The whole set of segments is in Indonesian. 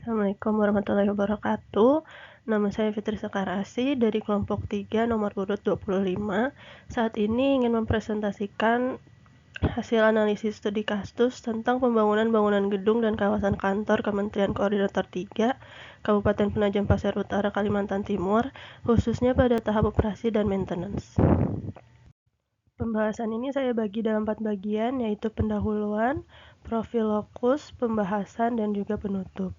Assalamualaikum warahmatullahi wabarakatuh. Nama saya Fitri Sekarasi dari kelompok 3 nomor urut 25. Saat ini ingin mempresentasikan hasil analisis studi kasus tentang pembangunan bangunan gedung dan kawasan kantor Kementerian Koordinator 3 Kabupaten Penajam Pasir Utara, Kalimantan Timur, khususnya pada tahap operasi dan maintenance. Pembahasan ini saya bagi dalam 4 bagian, yaitu pendahuluan, profil lokus, pembahasan, dan juga penutup.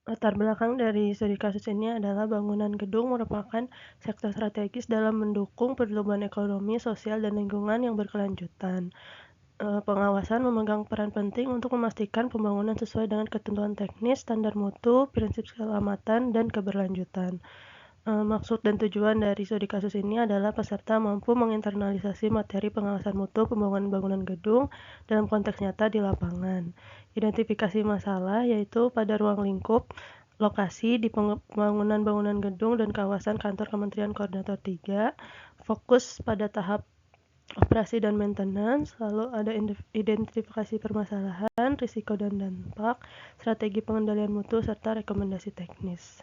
Latar belakang dari studi kasus ini adalah bangunan gedung merupakan sektor strategis dalam mendukung pertumbuhan ekonomi, sosial, dan lingkungan yang berkelanjutan. Pengawasan memegang peran penting untuk memastikan pembangunan sesuai dengan ketentuan teknis, standar mutu, prinsip keselamatan, dan keberlanjutan. Maksud dan tujuan dari studi kasus ini adalah peserta mampu menginternalisasi materi pengawasan mutu pembangunan bangunan gedung dalam konteks nyata di lapangan. Identifikasi masalah yaitu pada ruang lingkup, lokasi di pembangunan bangunan gedung dan kawasan kantor Kementerian Koordinator 3, fokus pada tahap operasi dan maintenance, lalu ada identifikasi permasalahan, risiko dan dampak, strategi pengendalian mutu, serta rekomendasi teknis.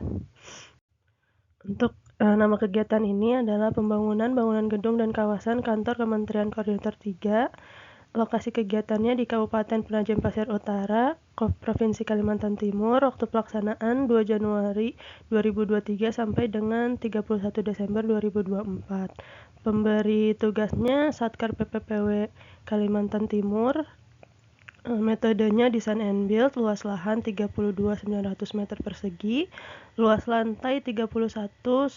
Untuk nama kegiatan ini adalah pembangunan bangunan gedung dan kawasan kantor Kementerian Koordinator 3. Lokasi kegiatannya di Kabupaten Penajam Pasir Utara, Provinsi Kalimantan Timur, waktu pelaksanaan 2 Januari 2023 sampai dengan 31 Desember 2024. Pemberi tugasnya Satker PPPW Kalimantan Timur. Metodenya design and build, luas lahan 32.900 meter persegi, luas lantai 31.124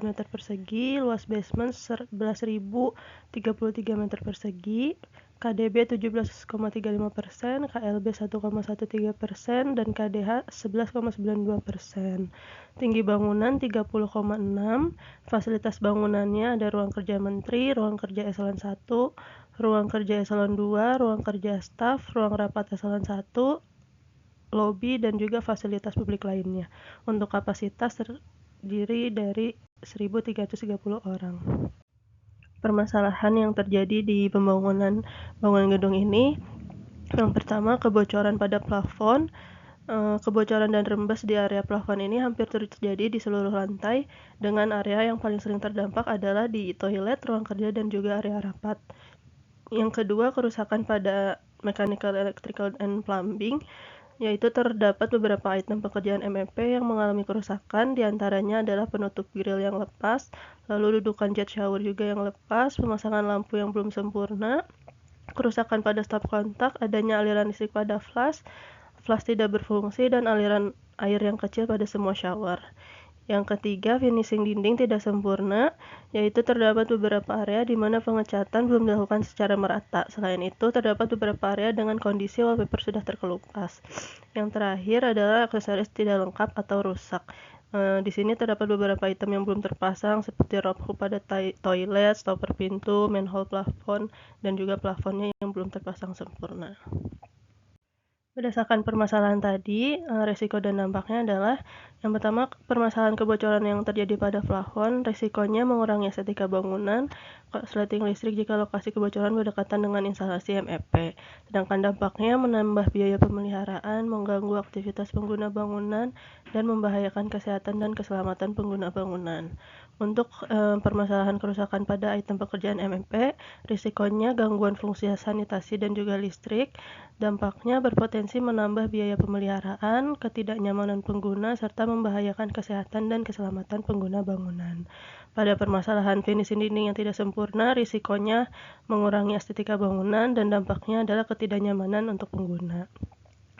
meter persegi, luas basement 11.033 meter persegi, KDB 17,35%, KLB 1,13%, dan KDH 11,92%. Tinggi bangunan 30,6, fasilitas bangunannya ada ruang kerja menteri, ruang kerja eselon 1, ruang kerja eselon 2, ruang kerja staf, ruang rapat eselon 1, lobi, dan juga fasilitas publik lainnya. Untuk kapasitas terdiri dari 1.330 orang. Permasalahan yang terjadi di pembangunan bangunan gedung ini, yang pertama kebocoran pada plafon. Kebocoran dan rembes di area plafon ini hampir terjadi di seluruh lantai, dengan area yang paling sering terdampak adalah di toilet, ruang kerja, dan juga area rapat. Yang kedua, kerusakan pada mechanical, electrical, and plumbing, yaitu terdapat beberapa item pekerjaan MEP yang mengalami kerusakan, diantaranya adalah penutup grill yang lepas, lalu dudukan jet shower juga yang lepas, pemasangan lampu yang belum sempurna, kerusakan pada stop kontak, adanya aliran listrik pada flash tidak berfungsi, dan aliran air yang kecil pada semua shower. Yang ketiga, finishing dinding tidak sempurna, yaitu terdapat beberapa area di mana pengecatan belum dilakukan secara merata. Selain itu, terdapat beberapa area dengan kondisi wallpaper sudah terkelupas. Yang terakhir adalah aksesoris tidak lengkap atau rusak. Di sini terdapat beberapa item yang belum terpasang, seperti rope hook pada toilet, stopper pintu, manhole plafon, dan juga plafonnya yang belum terpasang sempurna. Berdasarkan permasalahan tadi, risiko dan dampaknya adalah yang pertama, permasalahan kebocoran yang terjadi pada plafon, risikonya mengurangi estetika bangunan, korsleting listrik jika lokasi kebocoran berdekatan dengan instalasi MEP. Sedangkan dampaknya menambah biaya pemeliharaan, mengganggu aktivitas pengguna bangunan, dan membahayakan kesehatan dan keselamatan pengguna bangunan. Untuk permasalahan kerusakan pada item pekerjaan MEP, risikonya gangguan fungsi sanitasi dan juga listrik. Dampaknya berpotensi menambah biaya pemeliharaan, ketidaknyamanan pengguna, serta membahayakan kesehatan dan keselamatan pengguna bangunan. Pada permasalahan finishing dinding yang tidak sempurna, risikonya mengurangi estetika bangunan, dan dampaknya adalah ketidaknyamanan untuk pengguna.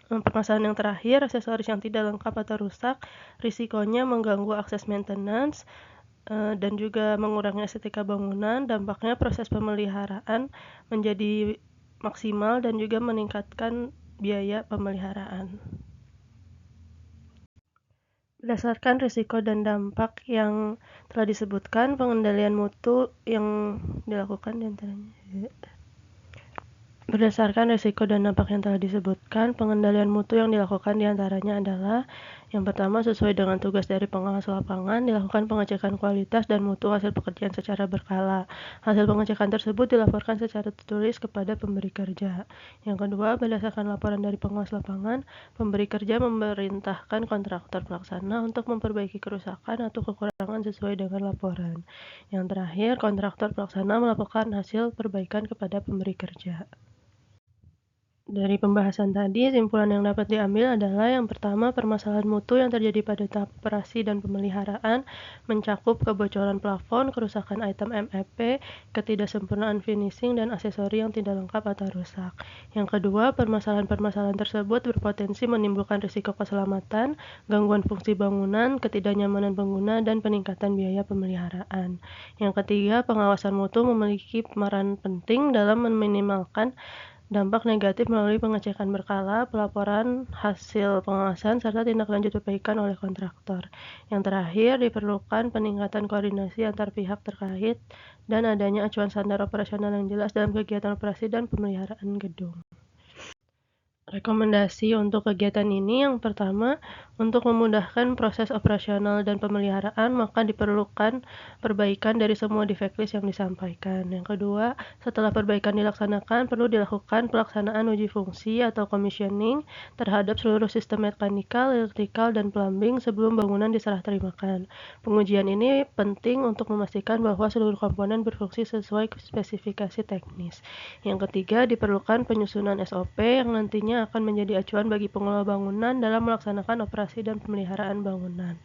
Permasalahan yang terakhir, aksesoris yang tidak lengkap atau rusak, risikonya mengganggu akses maintenance, dan juga mengurangi estetika bangunan. Dampaknya proses pemeliharaan menjadi maksimal dan juga meningkatkan biaya pemeliharaan. Berdasarkan risiko dan dampak yang telah disebutkan, pengendalian mutu yang dilakukan diantaranya Berdasarkan risiko dan dampak yang telah disebutkan, pengendalian mutu yang dilakukan diantaranya adalah yang pertama, sesuai dengan tugas dari pengawas lapangan, dilakukan pengecekan kualitas dan mutu hasil pekerjaan secara berkala. Hasil pengecekan tersebut dilaporkan secara tertulis kepada pemberi kerja. Yang kedua, berdasarkan laporan dari pengawas lapangan, pemberi kerja memerintahkan kontraktor pelaksana untuk memperbaiki kerusakan atau kekurangan sesuai dengan laporan. Yang terakhir, kontraktor pelaksana melaporkan hasil perbaikan kepada pemberi kerja. Dari pembahasan tadi, simpulan yang dapat diambil adalah yang pertama, permasalahan mutu yang terjadi pada tahap operasi dan pemeliharaan mencakup kebocoran plafon, kerusakan item MEP, ketidaksempurnaan finishing, dan aksesori yang tidak lengkap atau rusak. Yang kedua, permasalahan-permasalahan tersebut berpotensi menimbulkan risiko keselamatan, gangguan fungsi bangunan, ketidaknyamanan pengguna, dan peningkatan biaya pemeliharaan. Yang ketiga, pengawasan mutu memiliki peran penting dalam meminimalkan dampak negatif melalui pengecekan berkala, pelaporan hasil pengawasan, serta tindak lanjut perbaikan oleh kontraktor. Yang terakhir, diperlukan peningkatan koordinasi antar pihak terkait dan adanya acuan standar operasional yang jelas dalam kegiatan operasi dan pemeliharaan gedung. Rekomendasi untuk kegiatan ini yang pertama, untuk memudahkan proses operasional dan pemeliharaan, maka diperlukan perbaikan dari semua defect list yang disampaikan. Yang kedua, setelah perbaikan dilaksanakan, perlu dilakukan pelaksanaan uji fungsi atau commissioning terhadap seluruh sistem mekanikal, elektrikal, dan plumbing sebelum bangunan diserah terimakan. Pengujian ini penting untuk memastikan bahwa seluruh komponen berfungsi sesuai spesifikasi teknis. Yang ketiga, diperlukan penyusunan SOP yang nantinya akan menjadi acuan bagi pengelola bangunan dalam melaksanakan operasi dan pemeliharaan bangunan.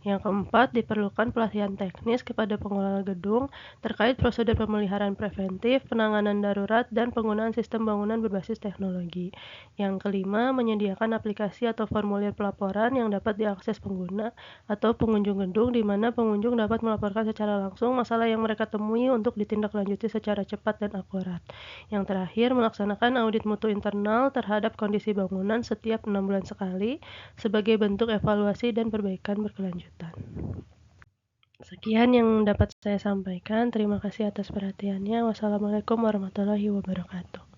Yang keempat, diperlukan pelatihan teknis kepada pengelola gedung terkait prosedur pemeliharaan preventif, penanganan darurat, dan penggunaan sistem bangunan berbasis teknologi. Yang kelima, menyediakan aplikasi atau formulir pelaporan yang dapat diakses pengguna atau pengunjung gedung, di mana pengunjung dapat melaporkan secara langsung masalah yang mereka temui untuk ditindaklanjuti secara cepat dan akurat. Yang terakhir, melaksanakan audit mutu internal terhadap kondisi bangunan setiap 6 bulan sekali sebagai bentuk evaluasi dan perbaikan berkelanjutan. Sekian yang dapat saya sampaikan. Terima kasih atas perhatiannya. Wassalamualaikum warahmatullahi wabarakatuh.